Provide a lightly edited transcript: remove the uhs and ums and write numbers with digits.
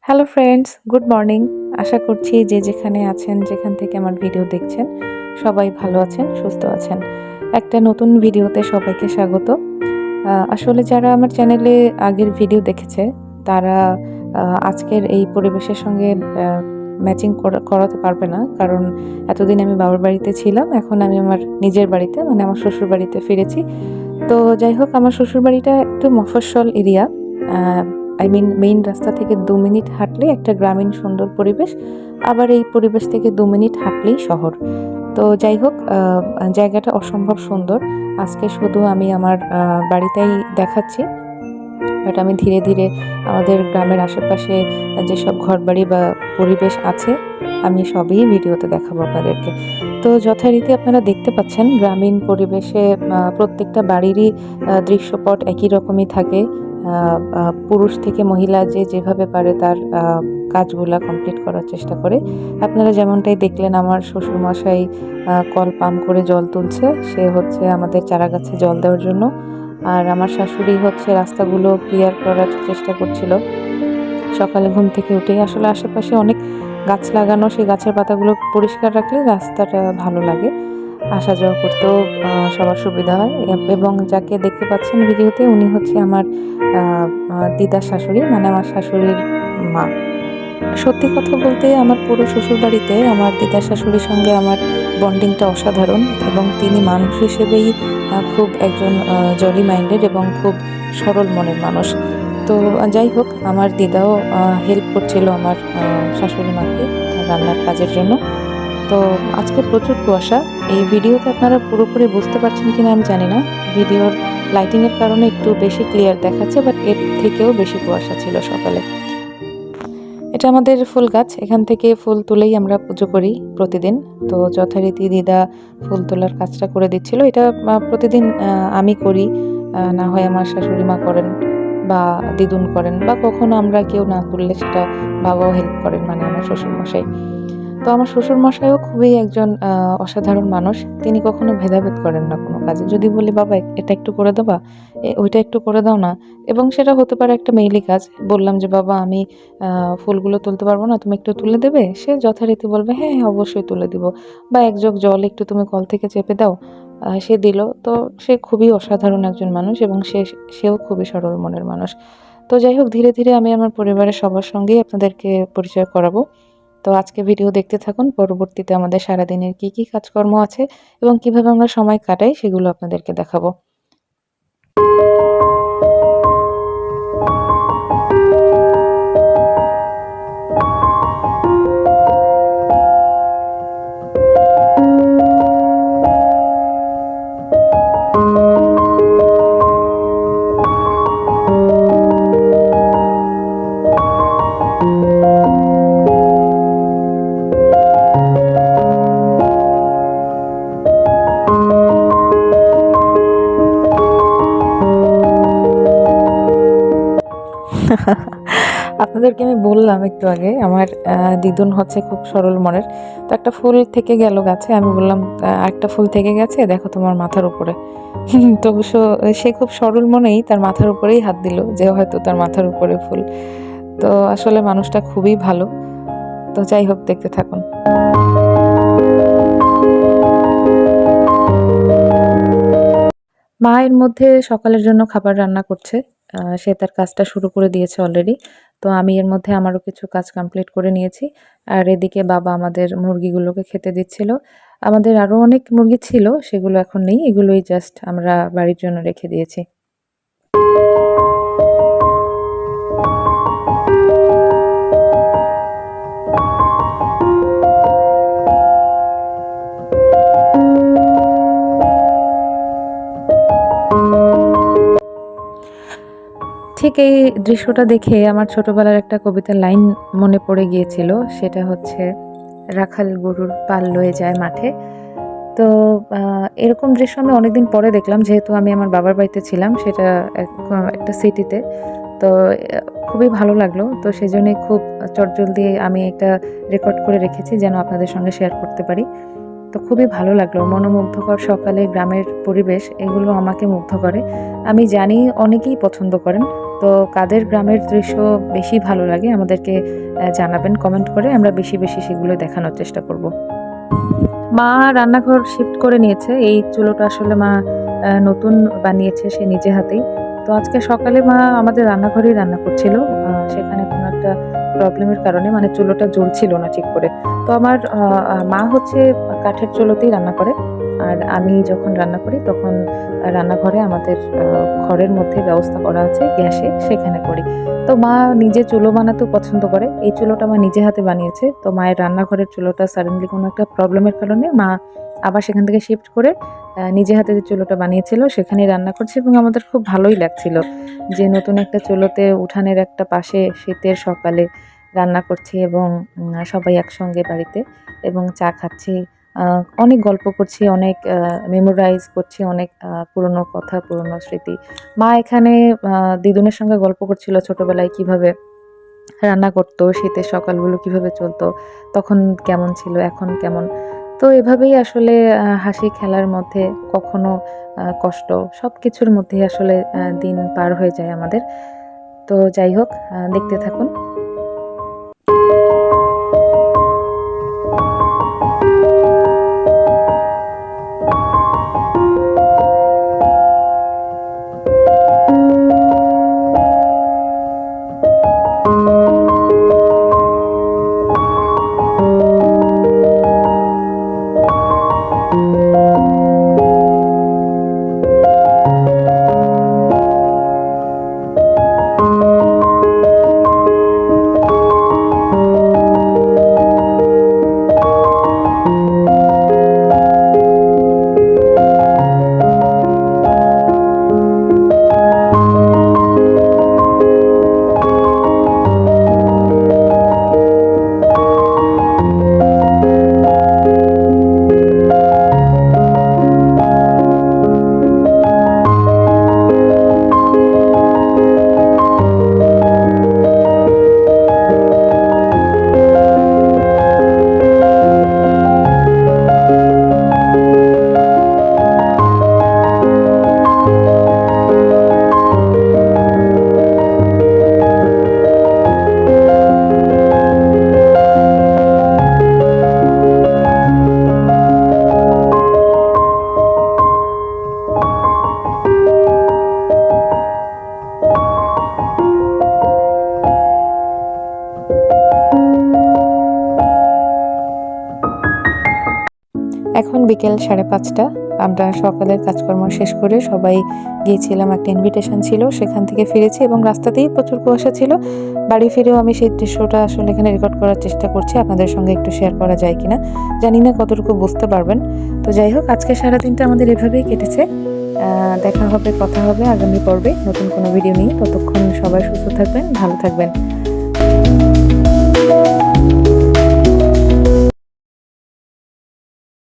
Hello friends, good morning. আশা করছি যে যেখানে আছেন, যেখান থেকে আমার ভিডিও দেখছেন, সবাই ভালো আছেন, সুস্থ আছেন। একটা নতুন ভিডিওতে সবাইকে স্বাগত। আসলে যারা আমার চ্যানেলে আগের ভিডিও দেখেছে, তারা আজকের এই পরিবেশের সঙ্গে ম্যাচিং করাতে পারবে না। কারণ এতদিন আমি বাবার বাড়িতে ছিলাম, এখন আমি আমার নিজের বাড়িতে মানে আমার শ্বশুর বাড়িতে ফিরেছি। তো যাই হোক, আমার শ্বশুরবাড়িটা একটু মফস্বল এরিয়া। মেইন রাস্তা থেকে ২ মিনিট হাঁটলে একটা গ্রামীণ সুন্দর পরিবেশ। আবার এই পরিবেশ থেকে ২ মিনিট হাঁটলেই শহর। তো যাই হোক, জায়গাটা অসম্ভব সুন্দর। আজকে শুধু আমি আমার বাড়িটাই দেখাচ্ছি। বাট আমি ধীরে ধীরে আমাদের গ্রামের আশেপাশে যেসব ঘরবাড়ি বা পরিবেশ আছে, আমি সবই ভিডিওতে দেখাবো আপনাদেরকে। তো যথারীতি আপনারা দেখতে পাচ্ছেন গ্রামীণ পরিবেশে প্রত্যেকটা বাড়িরই দৃশ্যপট একই রকমই থাকে। পুরুষ থেকে মহিলা যে যেভাবে পারে তার কাজগুলা কমপ্লিট করার চেষ্টা করে। আপনারা যেমনটাই দেখলেন, আমার শ্বশুরমশাই কল পাম্প করে জল তুলছে। সে হচ্ছে আমাদের চারাগাছে জল দেওয়ার জন্য। আর আমার শাশুড়ি হচ্ছে রাস্তাগুলো ক্লিয়ার করার চেষ্টা করছিল। সকালে ঘুম থেকে উঠেই আসলে আশেপাশে অনেক গাছ লাগানো, সেই গাছের পাতাগুলো পরিষ্কার রাখলে রাস্তাটা ভালো লাগে। আসা যাওয়া করতেও সবার সুবিধা হয়। এবং যাকে দেখতে পাচ্ছেন ভিডিওতে, উনি হচ্ছে আমার দিদার শাশুড়ি, মানে আমার শাশুড়ির মা। সত্যি কথা বলতে, আমার পুরো শ্বশুরবাড়িতে আমার দিদার শাশুড়ির সঙ্গে আমার বন্ডিংটা অসাধারণ। এবং তিনি মানুষ হিসেবেই খুব একজন জলি মাইন্ডেড এবং খুব সরল মনের মানুষ। তো যাই হোক, আমার দিদাও হেল্প করছিল আমার শাশুড়ি মাকে তার রান্নার কাজের জন্য। তো আজকে প্রচুর কুয়াশা। এই ভিডিওতে আপনারা পুরোপুরি বুঝতে পারছেন কিনা আমি জানি না। ভিডিওর লাইটিংয়ের কারণে একটু বেশি ক্লিয়ার দেখাচ্ছে, বাট এর থেকেও বেশি কুয়াশা ছিল সকালে। এটা আমাদের ফুল গাছ, এখান থেকে ফুল তুলেই আমরা পুজো করি প্রতিদিন। তো যথারীতি দিদা ফুল তোলার কাজটা করে দিচ্ছিল। এটা প্রতিদিন আমি করি, না হয় আমার শাশুড়ি মা করেন বা দিদুন করেন, বা কখনো আমরা কেউ না করলে সেটা বাবাও হেল্প করেন, মানে আমার শ্বশুরমশাই। তো আমার শ্বশুরমশাইও খুবই একজন অসাধারণ মানুষ। তিনি কখনো ভেদাভেদ করেন না কোনো কাজে। যদি বলি, বাবা এটা একটু করে দেবা, ওইটা একটু করে দাও না, এবং সেটা হতে পারে একটা মেইলি কাজ। বললাম যে, বাবা আমি ফুলগুলো তুলতে পারবো না, তুমি একটু তুলে দেবে? সে যথারীতি বলবে, হ্যাঁ হ্যাঁ অবশ্যই তুলে দিব। বা এক জগ জল একটু তুমি কল থেকে চেপে দাও, সে দিল। তো সে খুবই অসাধারণ একজন মানুষ, এবং সেও খুবই সরল মনের মানুষ। তো যাই হোক, ধীরে ধীরে আমি আমার পরিবারের সবার সঙ্গেই আপনাদেরকে পরিচয় করাবো। তো আজকে ভিডিও দেখতে থাকুন। পরবর্তীতে আমাদের সারাদিনের কি কাজকর্ম আছে এবং কিভাবে আমরা সময় কাটাই, সেগুলো আপনাদেরকে দেখাবো। আপনাদেরকে আমি বললাম একটু আগে, আমার দিদুন হচ্ছে খুব সরল মনের। তো একটা ফুল থেকে গেল গাছে, আমি বললাম একটা ফুল থেকে গেছে, দেখো তোমার মাথার উপরে। তো সে খুব সরল মনেই তার মাথার উপরেই হাত দিল, যে হয়তো তার মাথার উপরে ফুল। তো আসলে মানুষটা খুবই ভালো। তো যাই হোক, দেখতে থাকুন। মা এর মধ্যে সকালের জন্য খাবার রান্না করছে। সে তার কাজটা শুরু করে দিয়েছে অলরেডি। তো আমি এর মধ্যে আমারও কিছু কাজ কমপ্লিট করে নিয়েছি। আর এদিকে বাবা আমাদের মুরগিগুলোকে খেতে দিচ্ছিল। আমাদের আরও অনেক মুরগি ছিল, সেগুলো এখন নেই। এগুলোই জাস্ট আমরা বাড়ির জন্য রেখে দিয়েছি। ঠিক এই দৃশ্যটা দেখে আমার ছোটবেলার একটা কবিতার লাইন মনে পড়ে গিয়েছিল। সেটা হচ্ছে, রাখাল গরুর পাল লয়ে যায় মাঠে। তো এরকম দৃশ্য আমি অনেকদিন পরে দেখলাম, যেহেতু আমি আমার বাবার বাড়িতে ছিলাম, সেটা একটা সিটিতে। তো খুবই ভালো লাগলো। তো সেজন্যই খুব চটজলদি আমি এটা রেকর্ড করে রেখেছি, যেন আপনাদের সঙ্গে শেয়ার করতে পারি। তো খুবই ভালো লাগলো। মনোমুগ্ধকর সকালে গ্রামের পরিবেশ, এগুলো আমাকে মুগ্ধ করে। আমি জানি অনেকেই পছন্দ করেন, তো কাদের গ্রামের দৃশ্য বেশি ভালো লাগে আমাদেরকে জানাবেন কমেন্ট করে, আমরা বেশি বেশি সেগুলো দেখানোর চেষ্টা করব। মা রান্নাঘর শিফট করে নিয়েছে। এই চুলোটা আসলে মা নতুন বানিয়েছে সে নিজে হাতেই। তো আজকে সকালে মা আমাদের রান্নাঘরেই রান্না করছিল। সেখানে কোনো একটা প্রবলেমের কারণে মানে চুলোটা জ্বলছিল না ঠিক করে। তো আমার মা হচ্ছে কাঠের চুলোতেই রান্না করে। আর আমি যখন রান্না করি তখন রান্নাঘরে আমাদের ঘরের মধ্যে ব্যবস্থা করা আছে গ্যাসে, সেখানে করি। তো মা নিজে চুলো বানাতেও পছন্দ করে। এই চুলোটা মা নিজে হাতে বানিয়েছে। তো মায়ের রান্নাঘরের চুলোটা সাডেনলি কোনো একটা প্রবলেমের কারণে মা আবার সেখান থেকে শিফট করে নিজে হাতে যে চুলোটা বানিয়েছিল সেখানেই রান্না করছে এবং আমাদের খুব ভালোই লাগছিল যে নতুন একটা চুলোতে উঠানের একটা পাশে শীতের সকালে রান্না করছি এবং সবাই একসঙ্গে বাড়িতে এবং চা খাচ্ছি। অনেক গল্প করছি, অনেক মেমোরাইজ করছি, অনেক পুরনো কথা, পুরনো স্মৃতি। মা এখানে দিদুনের সঙ্গে গল্প করছিল ছোটবেলায় কিভাবে রান্না করতো, শীতের সকালগুলো কিভাবে চলতো, তখন কেমন ছিল, এখন কেমন। তো এভাবেই আসলে হাসি খেলার মধ্যে কখনো কষ্ট সবকিছুর মধ্যেই আসলে দিন পার হয়ে যায় আমাদের। তো যাই হোক, দেখতে থাকুন। এখন বিকেল 5:30। আমরা সকালের কাজকর্ম শেষ করে সবাই গিয়েছিলাম, একটা ইনভিটেশন ছিল, সেখান থেকে ফিরেছি এবং রাস্তাতেই প্রচুর কুয়াশা ছিল। বাড়ি ফিরেও আমি সেই দৃশ্যটা আসলে এখানে রেকর্ড করার চেষ্টা করছি, আপনাদের সঙ্গে একটু শেয়ার করা যায় কিনা জানি না, কতটুকু বুঝতে পারবেন। তো যাই হোক, আজকে সারাদিনটা আমাদের এভাবেই কেটেছে। দেখা হবে, কথা হবে আগামী পর্বে নতুন কোনো ভিডিও নিয়ে। ততক্ষণ সবাই সুস্থ থাকবেন, ভালো থাকবেন।